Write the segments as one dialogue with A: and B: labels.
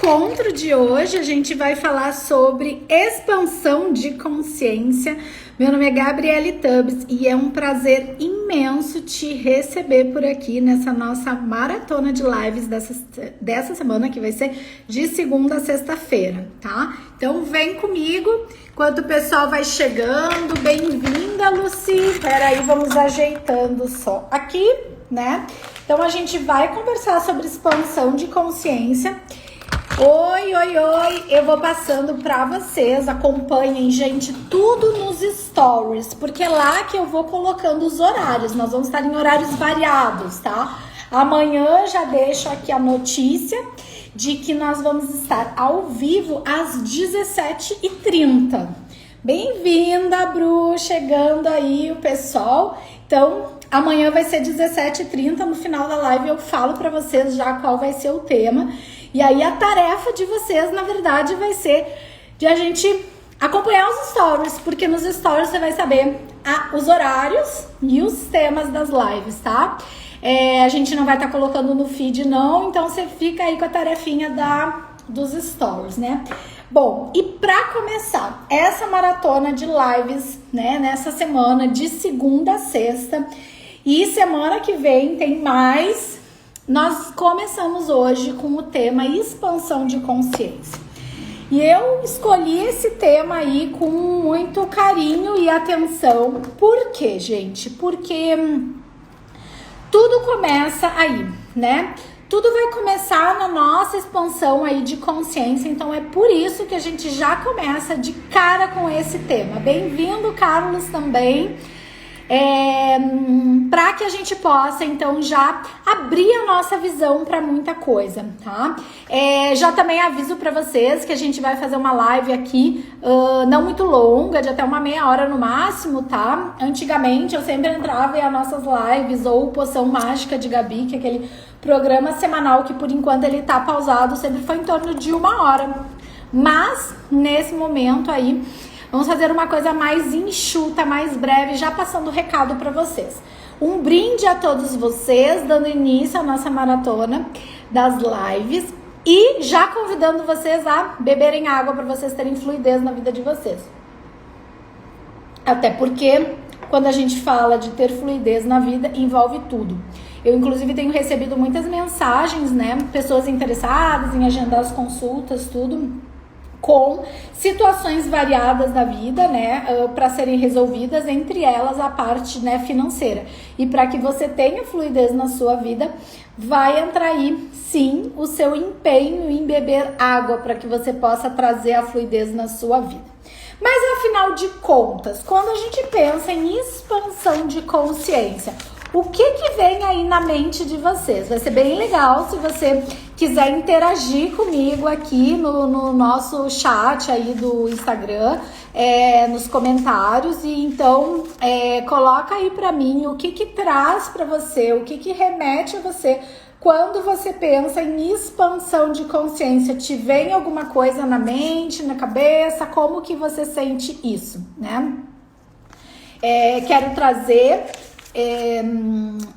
A: encontro de hoje a gente vai falar sobre expansão de consciência. Meu nome é Gabriele Tubbs e é um prazer imenso te receber por aqui nessa nossa maratona de lives dessa semana, que vai ser de segunda a sexta-feira, tá? Então vem comigo enquanto o pessoal vai chegando. Bem-vinda, Lucy. Peraí, vamos ajeitando só aqui, né? Então a gente vai conversar sobre expansão de consciência. Oi, eu vou passando para vocês, acompanhem, gente, tudo nos stories, porque é lá que eu vou colocando os horários, nós vamos estar em horários variados, tá? Amanhã já deixo aqui a notícia de que nós vamos estar ao vivo às 17h30. Bem-vinda, Bru, chegando aí o pessoal. Então, amanhã vai ser 17h30, no final da live eu falo para vocês já qual vai ser o tema. E aí a tarefa de vocês, na verdade, vai ser de a gente acompanhar os stories, porque nos stories você vai saber os horários e os temas das lives, tá? A gente não vai estar colocando no feed não, então você fica aí com a tarefinha dos stories, né? Bom, e para começar essa maratona de lives, né, nessa semana de segunda a sexta, e semana que vem tem mais. Nós começamos hoje com o tema expansão de consciência. E eu escolhi esse tema aí com muito carinho e atenção. Por quê, gente? Porque tudo começa aí, né? Tudo vai começar na nossa expansão aí de consciência. Então é por isso que a gente já começa de cara com esse tema. Bem-vindo, Carlos, também. Para que a gente possa então já abrir a nossa visão para muita coisa, tá? Já também aviso para vocês que a gente vai fazer uma live aqui não muito longa, de até uma meia hora no máximo, tá? Antigamente eu sempre entrava em as nossas lives ou Poção Mágica de Gabi, que é aquele programa semanal que por enquanto ele tá pausado, sempre foi em torno de 1 hora. Mas nesse momento aí vamos fazer uma coisa mais enxuta, mais breve, já passando o recado para vocês. Um brinde a todos vocês, dando início à nossa maratona das lives e já convidando vocês a beberem água para vocês terem fluidez na vida de vocês. Até porque quando a gente fala de ter fluidez na vida, envolve tudo. Eu, inclusive, tenho recebido muitas mensagens, né? Pessoas interessadas em agendar as consultas, tudo, com situações variadas da vida, né, para serem resolvidas, entre elas a parte, né, financeira. E para que você tenha fluidez na sua vida, vai entrar aí, sim, o seu empenho em beber água para que você possa trazer a fluidez na sua vida. Mas afinal de contas, quando a gente pensa em expansão de consciência, o que vem aí na mente de vocês? Vai ser bem legal se você quiser interagir comigo aqui no nosso chat aí do Instagram, nos comentários. E então, coloca aí pra mim o que traz pra você, o que remete a você quando você pensa em expansão de consciência. Te vem alguma coisa na mente, na cabeça? Como que você sente isso, né? Quero trazer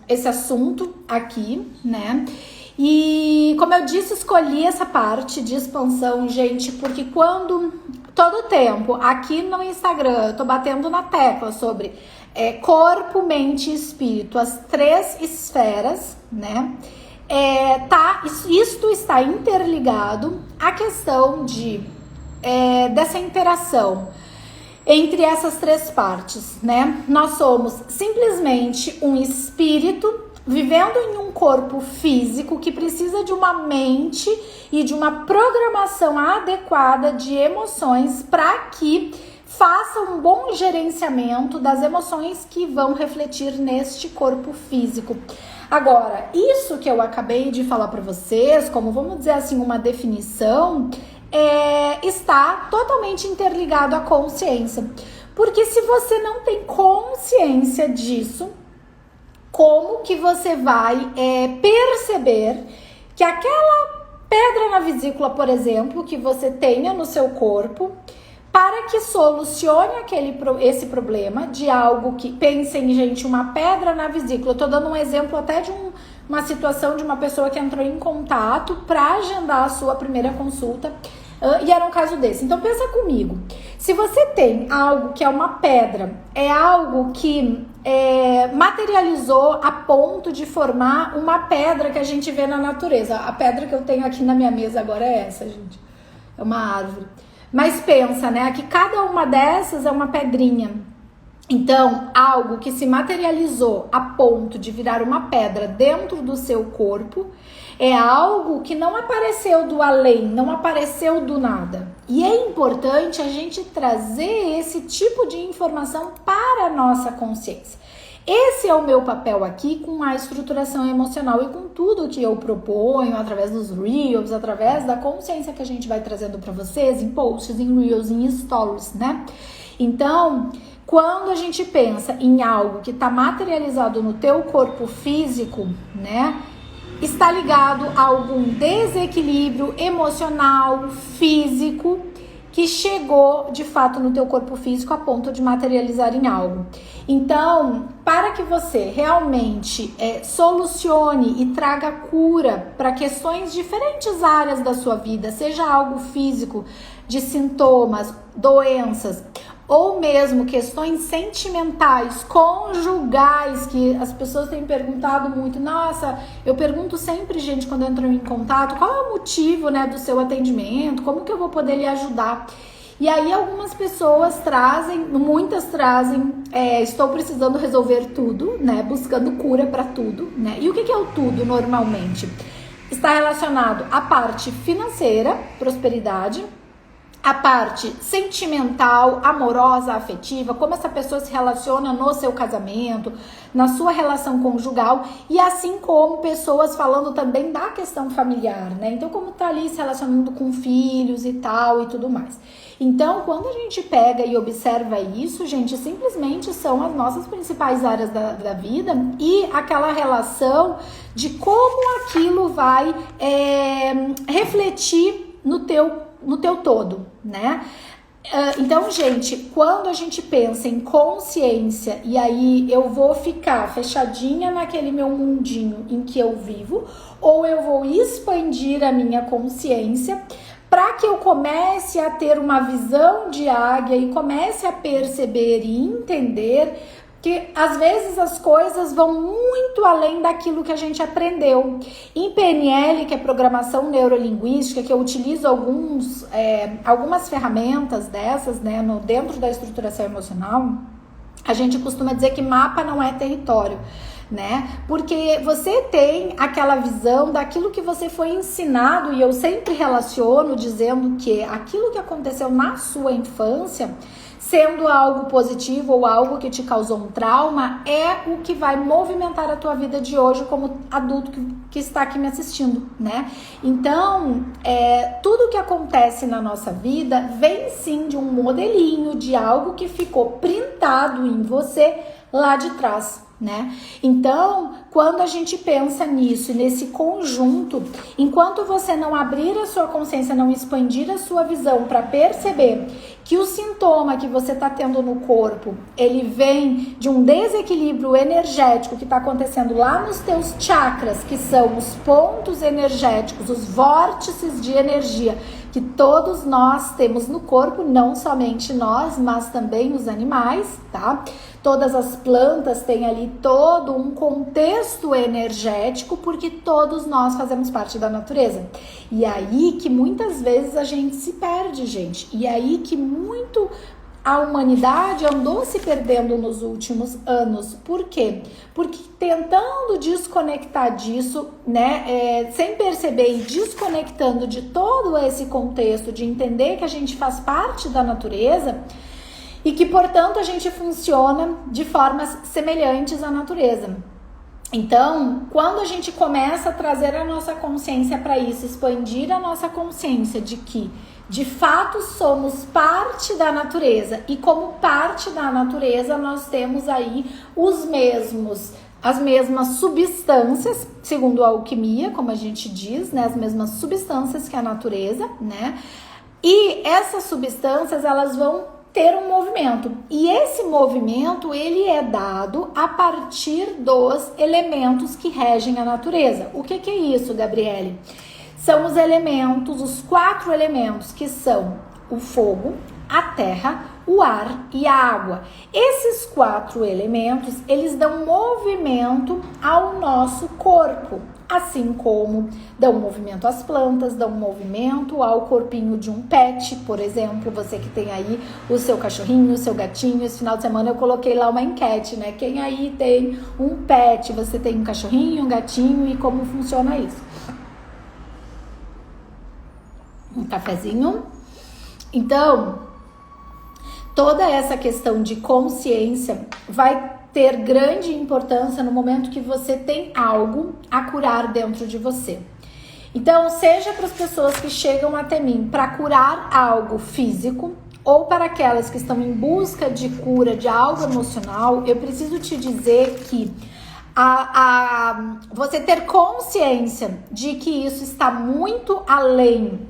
A: esse assunto aqui, né? E como eu disse, escolhi essa parte de expansão, gente, porque todo tempo aqui no Instagram eu tô batendo na tecla sobre corpo, mente e espírito, as 3 esferas, né? Isto está interligado à questão dessa interação entre essas 3 partes, né? Nós somos simplesmente um espírito vivendo em um corpo físico que precisa de uma mente e de uma programação adequada de emoções para que faça um bom gerenciamento das emoções que vão refletir neste corpo físico. Agora, isso que eu acabei de falar para vocês, como vamos dizer assim, uma definição, está totalmente interligado à consciência. Porque se você não tem consciência disso, como que você vai perceber que aquela pedra na vesícula, por exemplo, que você tenha no seu corpo, para que solucione esse problema de algo que, pensem, gente, uma pedra na vesícula. Eu tô dando um exemplo até de uma situação de uma pessoa que entrou em contato para agendar a sua primeira consulta. E era um caso desse. Então pensa comigo, se você tem algo que é uma pedra, é algo que materializou a ponto de formar uma pedra que a gente vê na natureza. A pedra que eu tenho aqui na minha mesa agora é essa, gente, é uma árvore. Mas pensa, né, que cada uma dessas é uma pedrinha. Então, algo que se materializou a ponto de virar uma pedra dentro do seu corpo é algo que não apareceu do além, não apareceu do nada. E é importante a gente trazer esse tipo de informação para a nossa consciência. Esse é o meu papel aqui com a estruturação emocional e com tudo que eu proponho através dos Reels, através da consciência que a gente vai trazendo para vocês em posts, em Reels, em Stories, né? Então, quando a gente pensa em algo que está materializado no teu corpo físico, né? Está ligado a algum desequilíbrio emocional, físico, que chegou de fato no teu corpo físico a ponto de materializar em algo. Então, para que você realmente solucione e traga cura para questões diferentes áreas da sua vida, seja algo físico, de sintomas, doenças, ou mesmo questões sentimentais, conjugais, que as pessoas têm perguntado muito. Nossa, eu pergunto sempre, gente, quando entram em contato, qual é o motivo, né, do seu atendimento, como que eu vou poder lhe ajudar? E aí algumas pessoas trazem, muitas trazem, estou precisando resolver tudo, né, buscando cura para tudo, né? E o que é o tudo normalmente? Está relacionado à parte financeira, prosperidade, a parte sentimental, amorosa, afetiva, como essa pessoa se relaciona no seu casamento, na sua relação conjugal, e assim como pessoas falando também da questão familiar, né? Então, como tá ali se relacionando com filhos e tal e tudo mais. Então, quando a gente pega e observa isso, gente, simplesmente são as nossas principais áreas da vida e aquela relação de como aquilo vai refletir no teu todo, né? Então, gente, quando a gente pensa em consciência, e aí eu vou ficar fechadinha naquele meu mundinho em que eu vivo, ou eu vou expandir a minha consciência para que eu comece a ter uma visão de águia e comece a perceber e entender que às vezes as coisas vão muito além daquilo que a gente aprendeu. Em PNL, que é programação neurolinguística, que eu utilizo algumas ferramentas dessas, né, dentro da estruturação emocional, a gente costuma dizer que mapa não é território, né? Porque você tem aquela visão daquilo que você foi ensinado, e eu sempre relaciono dizendo que aquilo que aconteceu na sua infância, sendo algo positivo ou algo que te causou um trauma, é o que vai movimentar a tua vida de hoje como adulto que está aqui me assistindo, né? Então, tudo que acontece na nossa vida vem sim de um modelinho, de algo que ficou printado em você lá de trás, né? Então, quando a gente pensa nisso, nesse conjunto, enquanto você não abrir a sua consciência, não expandir a sua visão para perceber que o sintoma que você está tendo no corpo, ele vem de um desequilíbrio energético que está acontecendo lá nos teus chakras, que são os pontos energéticos, os vórtices de energia que todos nós temos no corpo, não somente nós, mas também os animais, tá? Todas as plantas têm ali todo um contexto energético, porque todos nós fazemos parte da natureza. E aí que muitas vezes a gente se perde, gente. E aí que muito a humanidade andou se perdendo nos últimos anos. Por quê? Porque tentando desconectar disso, né, sem perceber e desconectando de todo esse contexto, de entender que a gente faz parte da natureza, e que, portanto, a gente funciona de formas semelhantes à natureza. Então, quando a gente começa a trazer a nossa consciência para isso, expandir a nossa consciência de que, de fato, somos parte da natureza, e como parte da natureza nós temos aí as mesmas substâncias, segundo a alquimia, como a gente diz, né, as mesmas substâncias que a natureza, né? E essas substâncias, elas vão ter um movimento. E esse movimento, ele é dado a partir dos elementos que regem a natureza. O que é isso, Gabriele? São os elementos, os 4 elementos, que são o fogo, a terra, o ar e a água. Esses 4 elementos, eles dão movimento ao nosso corpo, assim como dão movimento às plantas, dão movimento ao corpinho de um pet, por exemplo, você que tem aí o seu cachorrinho, o seu gatinho. Esse final de semana eu coloquei lá uma enquete, né? Quem aí tem um pet, você tem um cachorrinho, um gatinho, e como funciona isso? Um cafezinho. Então, toda essa questão de consciência vai ter grande importância no momento que você tem algo a curar dentro de você. Então, seja para as pessoas que chegam até mim para curar algo físico, ou para aquelas que estão em busca de cura de algo emocional, eu preciso te dizer que você ter consciência de que isso está muito além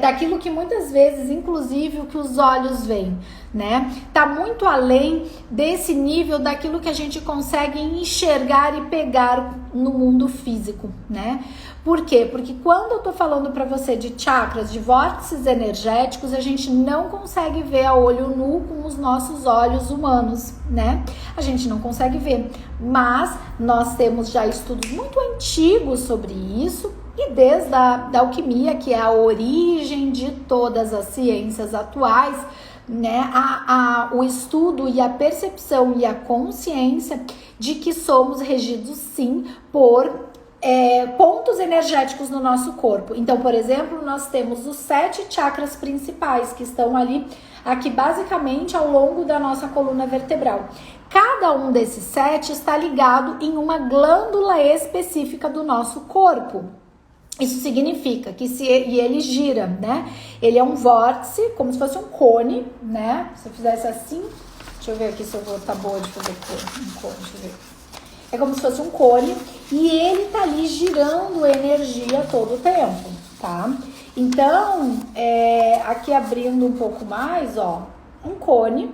A: daquilo que muitas vezes, inclusive, o que os olhos veem, né? Tá muito além desse nível daquilo que a gente consegue enxergar e pegar no mundo físico, né? Por quê? Porque quando eu tô falando para você de chakras, de vórtices energéticos, a gente não consegue ver a olho nu com os nossos olhos humanos, né? A gente não consegue ver, mas nós temos já estudos muito antigos sobre isso. E desde a alquimia, que é a origem de todas as ciências atuais, né, o estudo e a percepção e a consciência de que somos regidos, sim, por pontos energéticos no nosso corpo. Então, por exemplo, nós temos os 7 chakras principais, que estão aqui basicamente ao longo da nossa coluna vertebral. Cada um desses 7 está ligado em uma glândula específica do nosso corpo. Isso significa que e ele gira, né? Ele é um vórtice, como se fosse um cone, né? Se eu fizesse assim, deixa eu ver aqui se eu vou estar boa de fazer um cone, deixa eu ver. É como se fosse um cone e ele tá ali girando energia todo o tempo, tá? Então, aqui abrindo um pouco mais, ó, um cone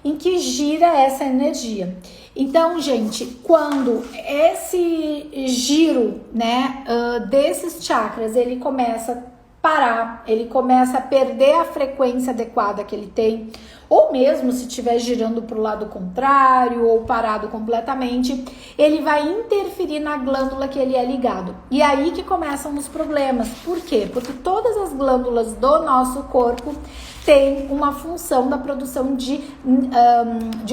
A: em que gira essa energia. Então, gente, quando esse giro, né, desses chakras, ele começa a parar, ele começa a perder a frequência adequada que ele tem, ou mesmo se estiver girando para o lado contrário ou parado completamente, ele vai interferir na glândula que ele é ligado. E aí que começam os problemas. Por quê? Porque todas as glândulas do nosso corpo têm uma função da produção de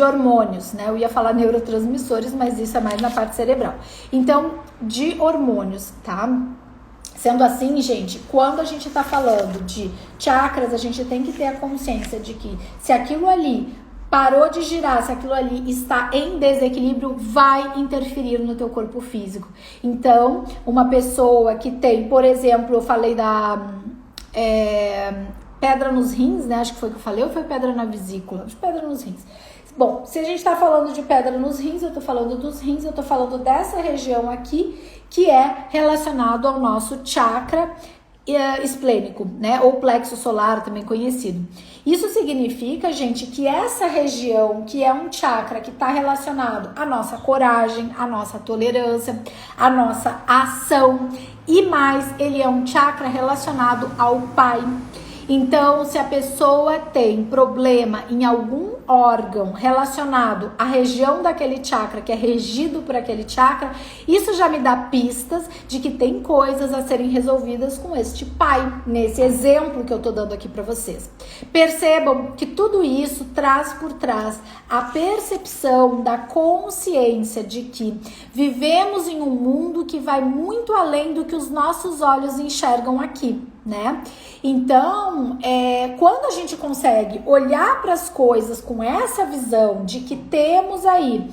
A: hormônios, né? Eu ia falar neurotransmissores, mas isso é mais na parte cerebral. Então, de hormônios, tá? Sendo assim, gente, quando a gente tá falando de chakras, a gente tem que ter a consciência de que se aquilo ali parou de girar, se aquilo ali está em desequilíbrio, vai interferir no teu corpo físico. Então, uma pessoa que tem, por exemplo, eu falei da pedra nos rins, né? Acho que foi o que eu falei, ou foi pedra na vesícula? Acho que pedra nos rins. Bom, se a gente tá falando de pedra nos rins, eu tô falando dos rins, eu tô falando dessa região aqui, que é relacionado ao nosso chakra esplênico, né? Ou plexo solar, também conhecido. Isso significa, gente, que essa região, que é um chakra que está relacionado à nossa coragem, à nossa tolerância, à nossa ação, e mais, ele é um chakra relacionado ao pai. Então, se a pessoa tem problema em algum órgão relacionado à região daquele chakra, que é regido por aquele chakra, isso já me dá pistas de que tem coisas a serem resolvidas com este pai, nesse exemplo que eu tô dando aqui para vocês. Percebam que tudo isso traz por trás a percepção da consciência de que vivemos em um mundo que vai muito além do que os nossos olhos enxergam aqui, né? Então, quando a gente consegue olhar para as coisas com essa visão de que temos aí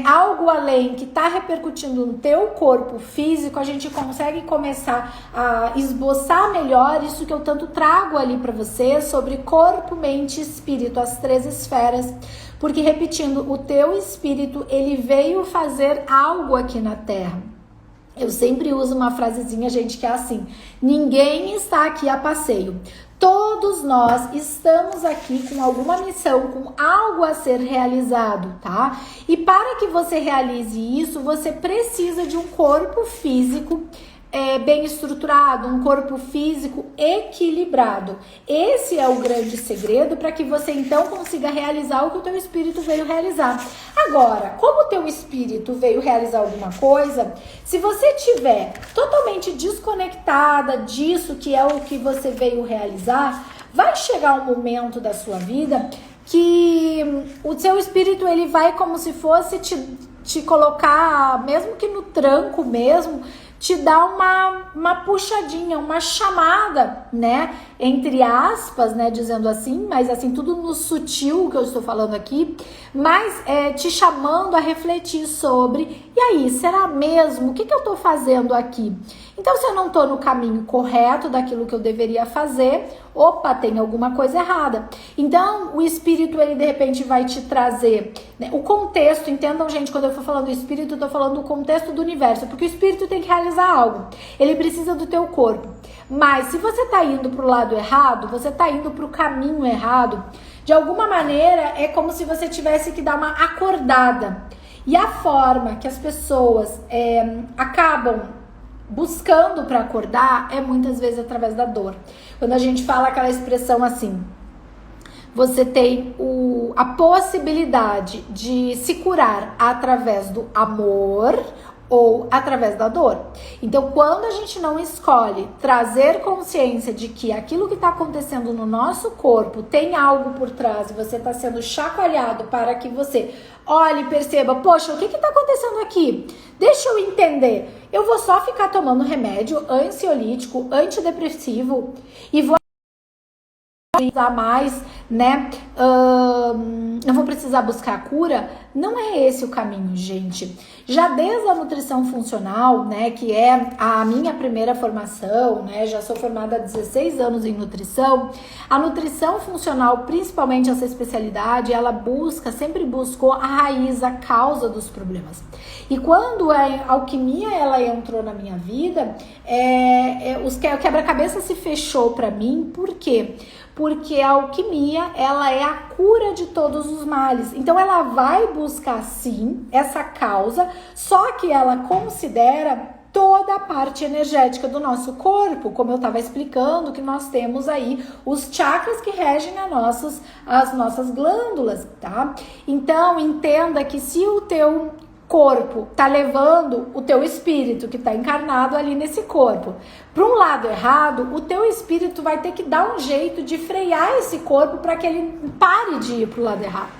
A: algo além que está repercutindo no teu corpo físico, a gente consegue começar a esboçar melhor isso que eu tanto trago ali para você sobre corpo, mente e espírito, as 3 esferas. Porque, repetindo, o teu espírito, ele veio fazer algo aqui na Terra. Eu sempre uso uma frasezinha, gente, que é assim: ninguém está aqui a passeio. Todo todos nós estamos aqui com alguma missão, com algo a ser realizado, tá? E para que você realize isso, você precisa de um corpo físico bem estruturado, um corpo físico equilibrado. Esse é o grande segredo para que você então consiga realizar o que o teu espírito veio realizar. Agora, como o teu espírito veio realizar alguma coisa, se você tiver totalmente desconectada disso que é o que você veio realizar, vai chegar um momento da sua vida que o seu espírito ele vai como se fosse te colocar, mesmo que no tranco mesmo, te dá uma puxadinha, uma chamada, né? Entre aspas, né? Dizendo assim, mas assim, tudo no sutil que eu estou falando aqui, mas te chamando a refletir sobre, e aí, será mesmo? O que eu tô fazendo aqui? Então, se eu não tô no caminho correto daquilo que eu deveria fazer, opa, tem alguma coisa errada. Então, o espírito, ele de repente vai te trazer, né, o contexto. Entendam, gente, quando eu for falando do espírito, eu tô falando do contexto do universo, porque o espírito tem que realizar algo. Ele precisa do teu corpo. Mas se você tá indo pro lado errado, você tá indo pro caminho errado, de alguma maneira é como se você tivesse que dar uma acordada. E a forma que as pessoas acabam buscando para acordar é muitas vezes através da dor. Quando a gente fala aquela expressão assim, você tem a possibilidade de se curar através do amor ou através da dor. Então, quando a gente não escolhe trazer consciência de que aquilo que está acontecendo no nosso corpo tem algo por trás e você está sendo chacoalhado para que você olhe e perceba, poxa, o que está acontecendo aqui? Deixa eu entender. Eu vou só ficar tomando remédio ansiolítico, antidepressivo e vou precisar mais, né? Não vou precisar buscar a cura. Não é esse o caminho, gente. Já desde a nutrição funcional, né, que é a minha primeira formação, né, já sou formada há 16 anos em nutrição, a nutrição funcional, principalmente essa especialidade, ela sempre buscou a raiz, a causa dos problemas. E quando a alquimia, ela entrou na minha vida, o quebra-cabeça se fechou para mim. Por quê? Porque a alquimia, ela é a cura de todos os males. Então, ela vai buscar, sim, essa causa, só que ela considera toda a parte energética do nosso corpo, como eu estava explicando, que nós temos aí os chakras que regem as nossas glândulas, tá? Então, entenda que se o teu corpo tá levando o teu espírito que tá encarnado ali nesse corpo para um lado errado, o teu espírito vai ter que dar um jeito de frear esse corpo para que ele pare de ir pro lado errado.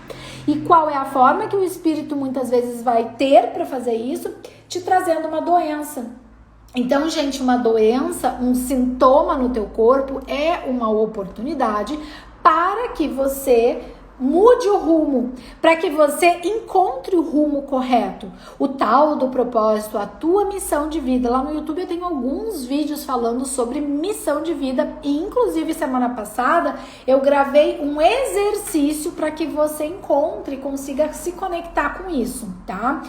A: E qual é a forma que o espírito muitas vezes vai ter para fazer isso? Te trazendo uma doença. Então, gente, uma doença, um sintoma no teu corpo é uma oportunidade para que você mude o rumo, para que você encontre o rumo correto, o tal do propósito, a tua missão de vida. Lá no YouTube eu tenho alguns vídeos falando sobre missão de vida e inclusive semana passada eu gravei um exercício para que você encontre e consiga se conectar com isso, tá?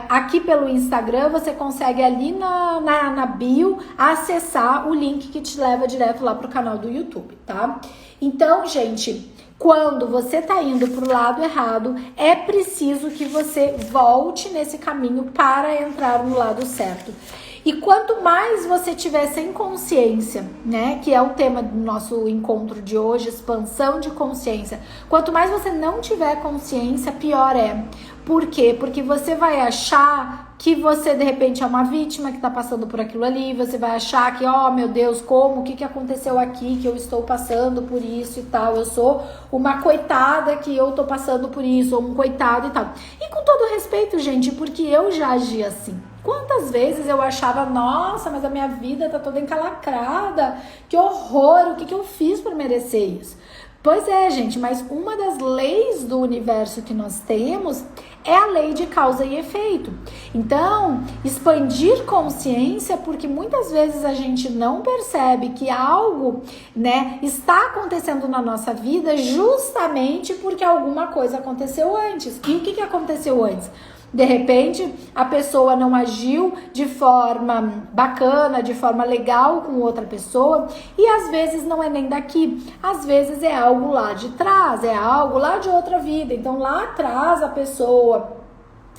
A: Aqui pelo Instagram você consegue ali na bio acessar o link que te leva direto lá pro canal do YouTube, tá? Então, gente, quando você tá indo pro lado errado, é preciso que você volte nesse caminho para entrar no lado certo. E quanto mais você tiver sem consciência, né, que é o tema do nosso encontro de hoje, expansão de consciência, quanto mais você não tiver consciência, pior é. Por quê? Porque você vai achar que você de repente é uma vítima que tá passando por aquilo ali, você vai achar que, oh meu Deus, como, o que aconteceu aqui, que eu estou passando por isso e tal, eu sou uma coitada que eu tô passando por isso, ou um coitado e tal. E com todo respeito, gente, porque eu já agi assim. Quantas vezes eu achava, nossa, mas a minha vida tá toda encalacrada, que horror, o que eu fiz para merecer isso? Pois é, gente, mas uma das leis do universo que nós temos é a lei de causa e efeito. Então, expandir consciência, porque muitas vezes a gente não percebe que algo, né, está acontecendo na nossa vida justamente porque alguma coisa aconteceu antes. E o que aconteceu antes? De repente, a pessoa não agiu de forma bacana, de forma legal com outra pessoa, e às vezes não é nem daqui, às vezes é algo lá de trás, é algo lá de outra vida. Então lá atrás a pessoa...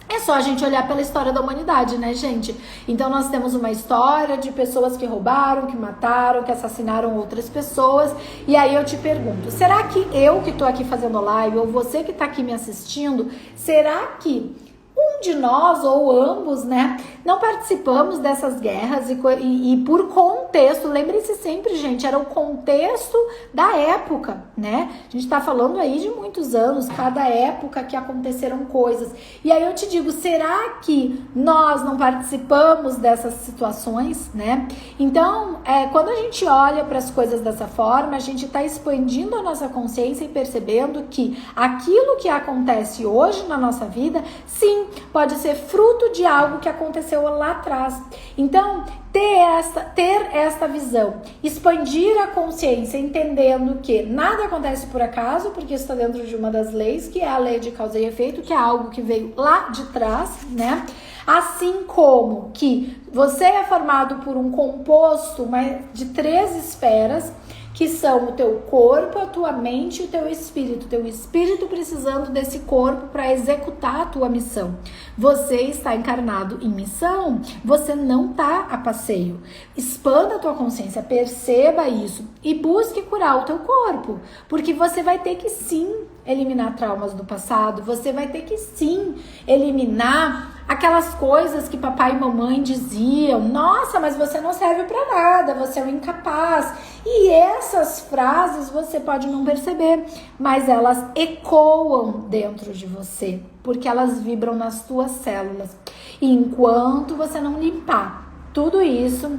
A: É só a gente olhar pela história da humanidade, né, gente? Então nós temos uma história de pessoas que roubaram, que mataram, que assassinaram outras pessoas. E aí eu te pergunto, será que eu que tô aqui fazendo live, ou você que tá aqui me assistindo, será que um de nós ou ambos, né, não participamos dessas guerras e por contexto, lembre-se sempre, gente, era o contexto da época, né? A gente tá falando aí de muitos anos, cada época que aconteceram coisas. E aí eu te digo, será que nós não participamos dessas situações, né? Então, quando a gente olha para as coisas dessa forma, a gente tá expandindo a nossa consciência e percebendo que aquilo que acontece hoje na nossa vida, sim, pode ser fruto de algo que aconteceu lá atrás. Então, ter esta visão, expandir a consciência, entendendo que nada acontece por acaso, porque isso está dentro de uma das leis, que é a lei de causa e efeito, que é algo que veio lá de trás, né? Assim como que você é formado por um composto de 3 esferas, que são o teu corpo, a tua mente e o teu espírito precisando desse corpo para executar a tua missão. Você está encarnado em missão, você não está a passeio. Expanda a tua consciência, perceba isso e busque curar o teu corpo, porque você vai ter que sim eliminar traumas do passado, você vai ter que sim eliminar aquelas coisas que papai e mamãe diziam, nossa, mas você não serve pra nada, você é um incapaz. E essas frases você pode não perceber, mas elas ecoam dentro de você, porque elas vibram nas tuas células. E enquanto você não limpar tudo isso,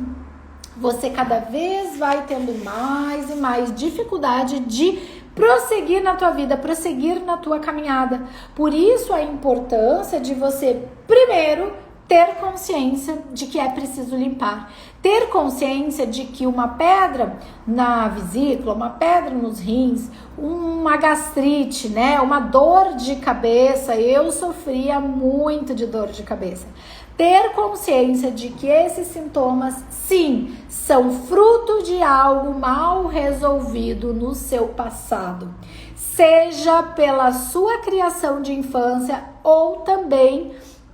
A: você cada vez vai tendo mais e mais dificuldade de prosseguir na tua vida, prosseguir na tua caminhada. Por isso a importância de você, primeiro, ter consciência de que é preciso limpar. Ter consciência de que uma pedra na vesícula, uma pedra nos rins, uma gastrite, né, uma dor de cabeça, eu sofria muito de dor de cabeça. Ter consciência de que esses sintomas, sim, são fruto de algo mal resolvido no seu passado, seja pela sua criação de infância ou também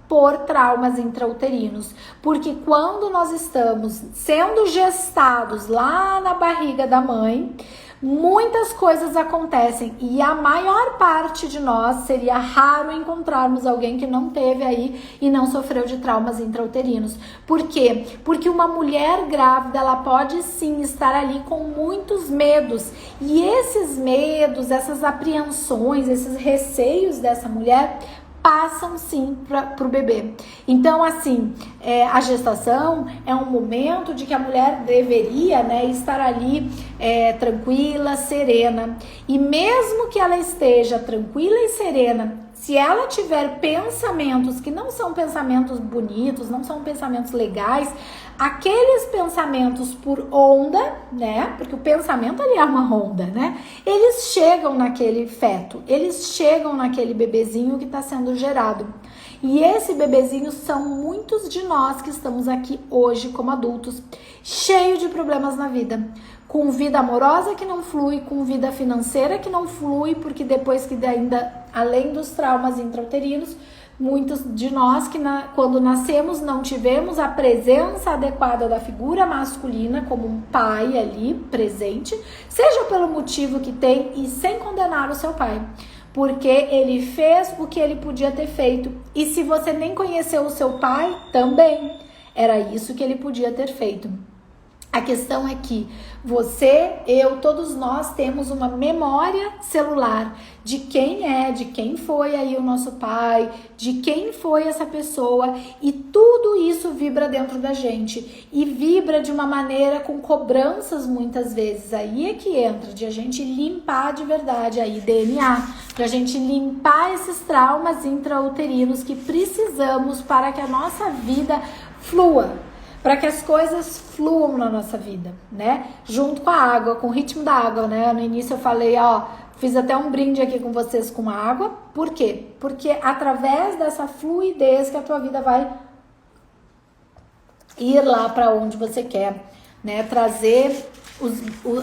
A: por traumas intrauterinos, porque quando nós estamos sendo gestados lá na barriga da mãe, muitas coisas acontecem e a maior parte de nós seria raro encontrarmos alguém que não teve aí e não sofreu de traumas intrauterinos. Por quê? Porque uma mulher grávida, ela pode sim estar ali com muitos medos e esses medos, essas apreensões, esses receios dessa mulher passam sim para o bebê. Então, assim, a gestação é um momento de que a mulher deveria, né, estar ali tranquila, serena. E mesmo que ela esteja tranquila e serena, se ela tiver pensamentos que não são pensamentos bonitos, não são pensamentos legais, aqueles pensamentos por onda, né? Porque o pensamento ali é uma onda, né? Eles chegam naquele feto, eles chegam naquele bebezinho que está sendo gerado. E esse bebezinho são muitos de nós que estamos aqui hoje como adultos, cheio de problemas na vida. Com vida amorosa que não flui, com vida financeira que não flui, porque depois que ainda, além dos traumas intrauterinos, muitos de nós que quando nascemos não tivemos a presença adequada da figura masculina como um pai ali presente, seja pelo motivo que tem e sem condenar o seu pai, porque ele fez o que ele podia ter feito. E se você nem conheceu o seu pai, também era isso que ele podia ter feito. A questão é que você, eu, todos nós temos uma memória celular de quem de quem foi aí o nosso pai, de quem foi essa pessoa, e tudo isso vibra dentro da gente e vibra de uma maneira com cobranças muitas vezes. Aí é que entra de a gente limpar de verdade aí DNA, pra gente limpar esses traumas intrauterinos que precisamos para que a nossa vida flua. para que as coisas fluam na nossa vida, né? Junto com a água, com o ritmo da água, né? No início eu falei, ó, fiz até um brinde aqui com vocês com água. Por quê? Porque através dessa fluidez que a tua vida vai ir lá para onde você quer, né? Trazer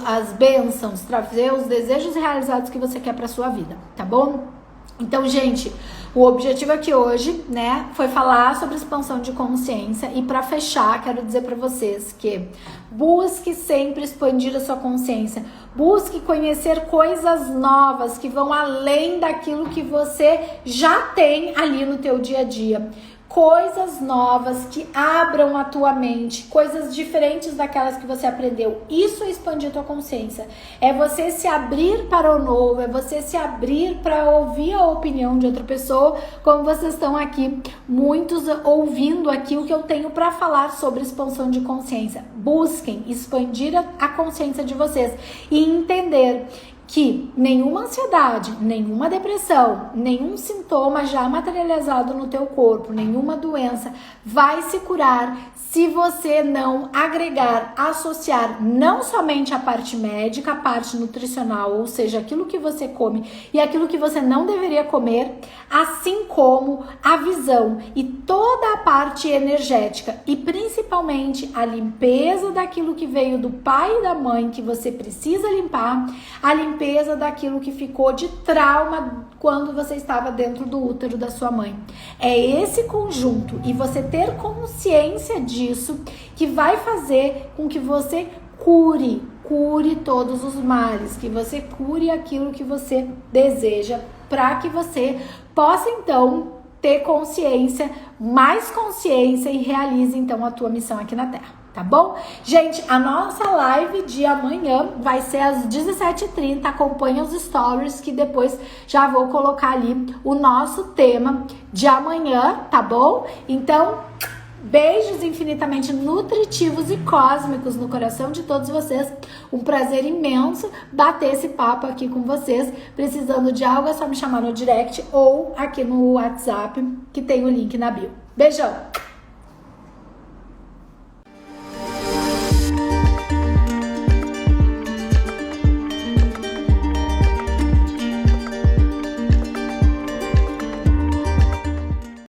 A: as bênçãos, trazer os desejos realizados que você quer para sua vida, tá bom? Então, gente, o objetivo aqui hoje, né, foi falar sobre expansão de consciência. E para fechar, quero dizer para vocês que busque sempre expandir a sua consciência. Busque conhecer coisas novas que vão além daquilo que você já tem ali no teu dia a dia. Coisas novas que abram a tua mente, coisas diferentes daquelas que você aprendeu. Isso é expandir a tua consciência. É você se abrir para o novo, é você se abrir para ouvir a opinião de outra pessoa, como vocês estão aqui, muitos ouvindo aqui o que eu tenho para falar sobre expansão de consciência. Busquem expandir a consciência de vocês e entender que nenhuma ansiedade, nenhuma depressão, nenhum sintoma já materializado no teu corpo, nenhuma doença vai se curar se você não agregar, associar não somente a parte médica, a parte nutricional, ou seja, aquilo que você come e aquilo que você não deveria comer, assim como a visão e toda a parte energética e principalmente a limpeza daquilo que veio do pai e da mãe que você precisa limpar, a limpeza daquilo que ficou de trauma quando você estava dentro do útero da sua mãe. É esse conjunto e você ter consciência disso que vai fazer com que você cure todos os males, que você cure aquilo que você deseja, para que você possa então ter consciência, mais consciência e realize então a tua missão aqui na Terra. Tá bom? Gente, a nossa live de amanhã vai ser às 17h30. Acompanha os stories que depois já vou colocar ali o nosso tema de amanhã, tá bom? Então, beijos infinitamente nutritivos e cósmicos no coração de todos vocês. Um prazer imenso bater esse papo aqui com vocês. Precisando de algo é só me chamar no direct ou aqui no WhatsApp, que tem o link na bio. Beijão!